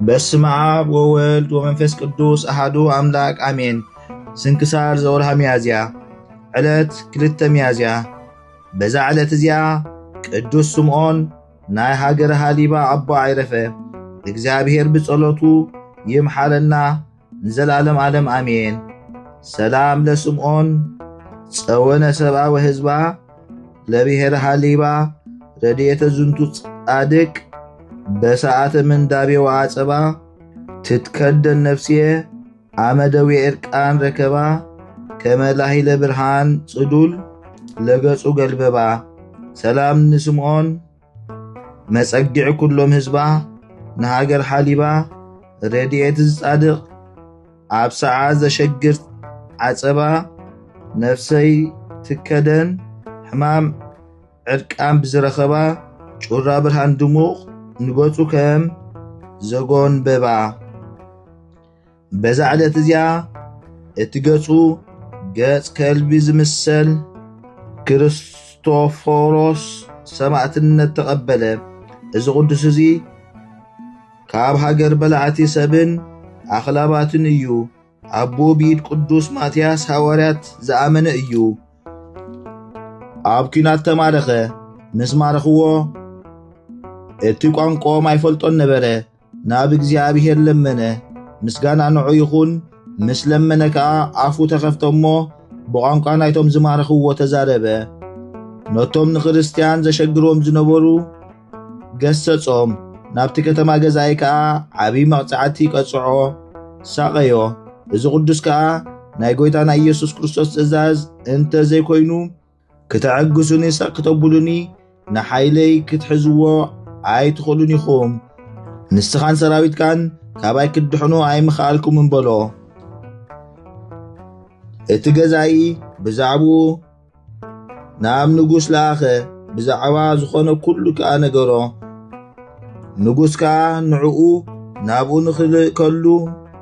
በስመ አብ ወወልድ ወመንፈስ ቅዱስ አሐዱ አምላክ አሜን። ስንክሳር ዘወርሃ ሚያዝያ ዕለት 2 ሚያዝያ። በዛ ዕለት እዚያ ቅዱስ ስምዖን ናይ ሃገረ ሃሊባ አቦ አይረፈ። እግዚአብሔር ብጸሎቱ ይምሐረና ንዘላለም ዓለም አሜን። ሰላም ለስምዖን ጸወነ ሰብአ ወሕዝባ ለብሔረ ሃሊባ ረድኤተ ዝንቱ ጻድቅ በሰዓተ ምንዳቤ ወአጸባ ትትከደን ነፍስየ አመደዊ ዕርቃን ረከባ ከመላሂ ለብርሃን ጽዱል ለገጹ ገልበባ። ሰላም ንስምዖን መጸጊዕ ኩሎም ሕዝባ ንሃገር ሃሊባ ረድኤት ጻድቅ ኣብ ሰዓት ዘሸግር ዓጸባ ነፍሰይ ትከደን ሕማም ዕርቃን ብዝረኸባ ጩራ ብርሃን ድሙቕ ንገጹ ከም ዘጎንበባ። በዛ ዕለት እዚያ እቲ ገጹ ገጽ ከልቢ ዝምሰል ክርስቶፎሮስ ሰማዕትነት ተቐበለ። እዚ ቅዱስ እዚ ካብ ሃገር በላዕቲ ሰብን ኣኽላባትን እዩ። ኣቦ ቢድ ቅዱስ ማትያስ ሐዋርያት ዝኣመነ እዩ። ኣብ ኲናት ተማረኸ። ምስ ማረኽዎ እቲ ቋንቋኦም ኣይፈልጦን ነበረ። ናብ እግዚኣብሔር ለመነ። ምስጋና ንዑ ይኹን። ምስ ለመነ ከዓ ኣፉ ተኸፍቶ እሞ ብቋንቋ ናይቶም ዝማረኽዎ ተዛረበ። ነቶም ንክርስቲያን ዘሸግሮም ዝነበሩ ገሰጾም። ናብቲ ከተማ ገዛኢ ከዓ ዓብዪ መቕጻዕቲ ቀጽዖ ሳቐዮ። እዚ ቅዱስ ከዓ ናይ ጐይታና ኢየሱስ ክርስቶስ ትእዛዝ እንተ ዘይኮይኑ ክትዕግሱኒ ሰቕ ክተብሉኒ ንሓይለይ ክትሕዝዎ ኣይትኽእሉን ኢኹም። ንስኻን ሰራዊትካን ካባይ ክድሕኑ ኣይምኽኣልኩም እምበሎ። እቲ ገዛኢ ብዛዕባኡ ናብ ንጉስ ለኣኸ። ብዛዕባ ዝኾነ ኩሉ ከዓ ነገሮ። ንጉስ ከዓ ንዕኡ ናብኡ ንኽልከሉ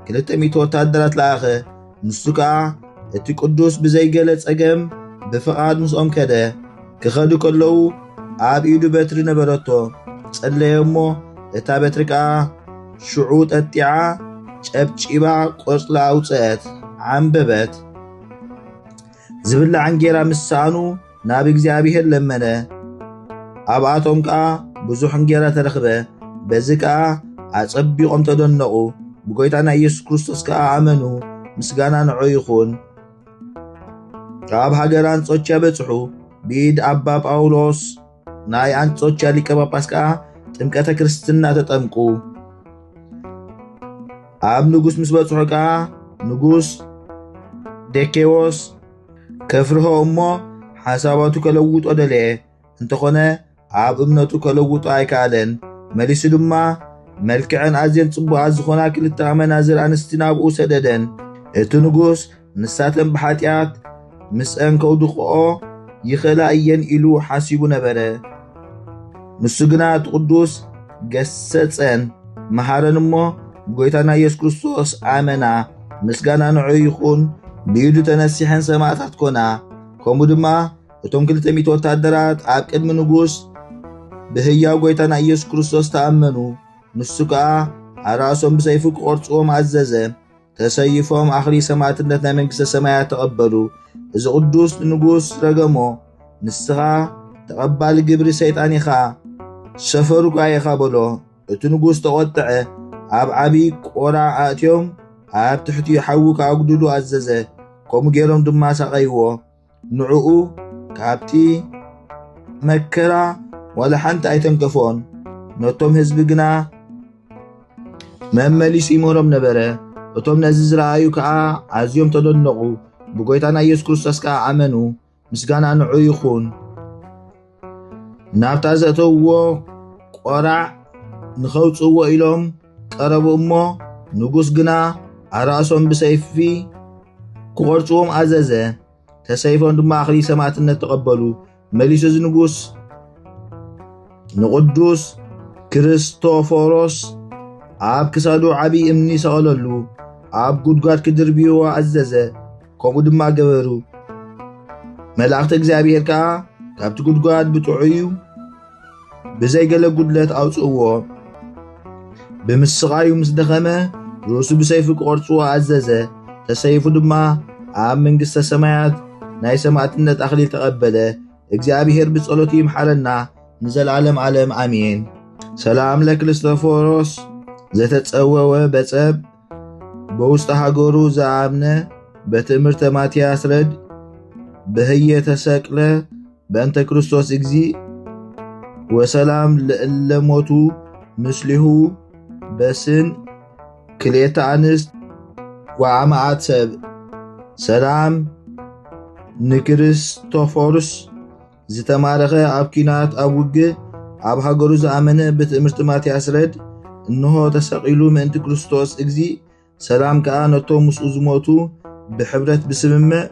200 ወታደራት ለኣኸ። ንሱ ከዓ እቲ ቅዱስ ብዘይገለ ጸገም ብፍቓድ ምስኦም ከደ። ክኸዱ ከለዉ ኣብ ኢዱ በትሪ ነበረቶ። ጸለየ እሞ እታ በትሪ ከዓ ሽዑ ጠጢዓ ጨብጪባ ቆጽላ ኣውፅአት ዓንበበት። ዝብላዕ እንጌራ ምሳኑ ናብ እግዚኣብሔር ለመነ። ኣብኣቶም ከዓ ብዙሕ እንጌራ ተረኽበ። በዚ ከዓ ኣጸቢቖም ተደነቑ። ብጎይታና ኢየሱስ ክርስቶስ ከዓ ኣመኑ። ምስጋና ንዑ ይኹን። ካብ ሃገር አንጾኪያ በጽሑ። ቢድ ኣባ ጳውሎስ ናይ አንጾኪያ ሊቀ ጳጳስ ከዓ ጥምቀተ ክርስትና ተጠምቁ። ኣብ ንጉስ ምስ በጽሑ ከዓ ንጉስ ዴኬዎስ ከፍርሆ እሞ ሓሳባቱ ከለውጦ ደለየ። እንተኾነ ኣብ እምነቱ ከለውጦ ኣይከኣለን። መሊሱ ድማ መልክዐን ኣዝየን ጽቡቓት ዝኾና 2 ኣመናዝር ኣንስቲ ናብኡ ሰደደን። እቲ ንጉስ ንሳተን ብሓጢኣት ምስአን ከውድቕኦ ይኽእላ እየን ኢሉ ሓሲቡ ነበረ። ንሱ ግና እቲ ቅዱስ ገሰጸን መሃረን እሞ ብጎይታና ኢየሱስ ክርስቶስ ኣመና። ምስጋና ንዑ ይኹን። ብኢዱ ተነሲሐን ሰማዕታት ኮና። ከምኡ ድማ እቶም 200 ወታደራት ኣብ ቅድሚ ንጉስ ብህያው ጎይታና ኢየሱስ ክርስቶስ ተኣመኑ። ንሱ ከዓ ኣራእሶም ብሰይፉ ክቖርጽዎም ኣዘዘ። ተሰይፎም ኣኽሊል ሰማዕትነት ናይ መንግሥተ ሰማያት ተቐበሉ። እዚ ቅዱስ ንጉስ ረገሞ። ንስኻ ተቐባሊ ግብሪ ሰይጣን ኢኻ፣ ሰፈሩካ ኢኻ በሎ። እቲ ንጉስ ተቖጥዐ። ኣብ ዓብዪ ቆራዕ ኣእትዮም ኣብ ትሕቲኡ ሓዊ ከኣጕድሉ ኣዘዘ። ከምኡ ገይሮም ድማ ሳቐይዎ። ንዕኡ ካብቲ መከራ ወላ ሓንቲ ኣይተንከፎን። ነቶም ሕዝቢ ግና መመሊሱ ይመሮም ነበረ። እቶም ነዚ ዝረኣዩ ከዓ ኣዝዮም ተደነቑ። ብጎይታና ኢየሱስ ክርስቶስ ከዓ ኣመኑ። ምስጋና ንዑ ይኹን። ናብታ ዘእተውዎ ቆራዕ ንኸውፅዎ ኢሎም ቀረቡ እሞ ንጉስ ግና ኣራእሶም ብሰይፊ ክቖርጽዎም ኣዘዘ። ተሰይፎም ድማ ኣኽሊል ሰማዕትነት ተቐበሉ። መሊሱ እዚ ንጉስ ንቅዱስ ክርስቶፎሮስ ኣብ ክሳዱ ዓብዪ እምኒ ሰቐለሉ። ኣብ ጉድጓድ ክድርብይዎ ኣዘዘ። ከምኡ ድማ ገበሩ። መላእኽቲ እግዚኣብሔር ከዓ ካብቲ ጉድጓድ ብጥዑዩ ብዘይገለ ጉድለት ኣውፅእዎ። ብምስቃዩ ምስ ደኸመ ርእሱ ብሰይፉ ክቆርጽዎ ኣዘዘ። ተሰይፉ ድማ ኣብ መንግሥተ ሰማያት ናይ ሰማዕትነት ኣኽሊል ተቐበለ። እግዚአብሔር ብጸሎቱ ይምሓረና ንዘለዓለም ዓለም ኣሜን። ሰላም ለክርስቶፎሮስ ዘተጸወወ በጸብ በውስጥ ሃገሩ ዝኣምነ በትምህርተ ማትያስ ረድ በህየ ተሰቅለ በእንተ ክርስቶስ እግዚእ ወሰላም ለእለሞቱ ምስሊሁ በስን ክልኤተ አንስት ወዓማዓት ሰብ ሰላም ንክርስቶፎርስ ዝተማረኸ ኣብ ኪናት ኣብ ውግእ ኣብ ሃገሩ ዝኣመነ በትምህርቲ ማትያስ ረድ እንሆ ተሰቂሉ ምእንቲ ክርስቶስ እግዚእ ሰላም ከዓ ነቶም ምስኡ ዝሞቱ ብሕብረት ብስምምዕ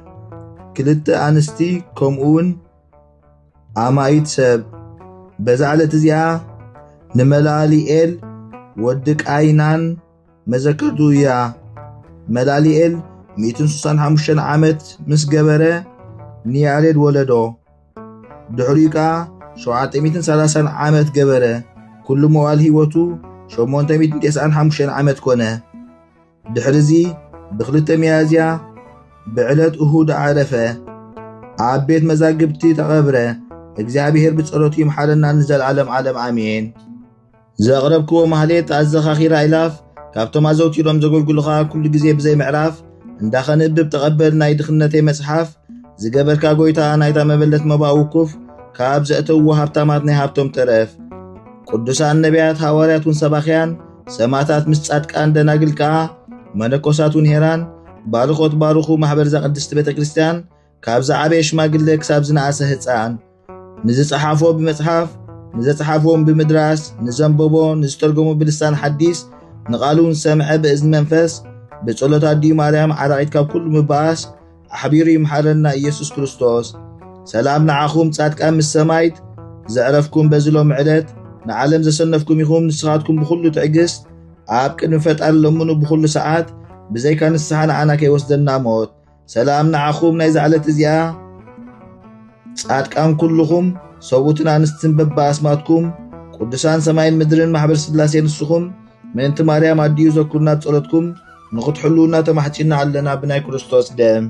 ክልተ አንስቲ ከምኡውን ኣማይት ሰብ በዛ ዕለት እዚኣ ንመላሊኤል ወዲ ቃይናን መዘከርቱ እያ። መላሊኤል 165 ዓመት ምስ ገበረ ንያሬድ ወለዶ። ድሕሪኡ ከዓ 730 ዓመት ገበረ። ኩሉ መዋል ህይወቱ 895 ዓመት ኮነ። ድሕሪዚ ብክልተ ሚያዝያ ብዕለት እሁድ ዓረፈ። ኣብ ቤት መዛግብቲ ተቐብረ። እግዚአብሔር ብጸሎቱ ይምሓረና ንዘለዓለም ዓለም ኣሜን። ዘቕረብክዎ ማህሌት ኣዘኻኺራ ኢላፍ ካብቶም ኣዘውቲሮም ዘገልግሉኻ ኩሉ ግዜ ብዘይ ምዕራፍ እንዳኸንብብ ተቐበል ናይ ድኽነተይ መጽሓፍ ዝገበርካ ጎይታ ናይታ መበለት መባእ ውኩፍ ካብ ዘእተውዎ ሃብታማት ናይ ሃብቶም ተረፍ ቅዱሳን ነቢያት ሐዋርያት ሰባኽያን ሰማዕታት ምስ ጻድቃን ደናግል ከዓ መነኮሳት ሄራን ባርኾት ባርኹ ማሕበር ዘቅድስት ቤተ ክርስቲያን ካብ ዝዓበየ ሽማግለ ክሳብ ዝነኣሰ ህፃን ንዝጸሓፎ ብመጽሓፍ ንዘጸሓፎም ብምድራስ ንዘንበቦ ንዝተርጎሙ ብልሳን ሐዲስ ንቃሉን ሰምዐ ብእዝኒ መንፈስ በጸሎታ ዲ ማርያም ዓራቂት ካብ ኩሉ ምባስ ኣሕቢሩ ይምሓረና ኢየሱስ ክርስቶስ። ሰላም ንዓኹም ጻድቃን ምስ ሰማይት ዘዕረፍኩም በዝሎም ዕለት ንዓለም ዘሰነፍኩም ይኹም ንስኻትኩም ብኩሉ ትዕግስት ኣብ ቅድሚ ፈጣሪ ለምኑ ብኩሉ ሰዓት ብዘይካ ንስሓ ንዓና ከይወስደና ሞት። ሰላም ንዓኹም ናይ ዝዓለት እዚኣ ጻድቃን ኩልኹም ሰውትን ኣንስትን በባስማትኩም ቅዱሳን ሰማይን ምድርን ማሕበር ስላሴ ንስኹም ምእንቲ ማርያም ኣድዩ ዘኩርና ጸሎትኩም ንኽትሕሉና ተማሕጪና ኣለና ብናይ ክርስቶስ ደም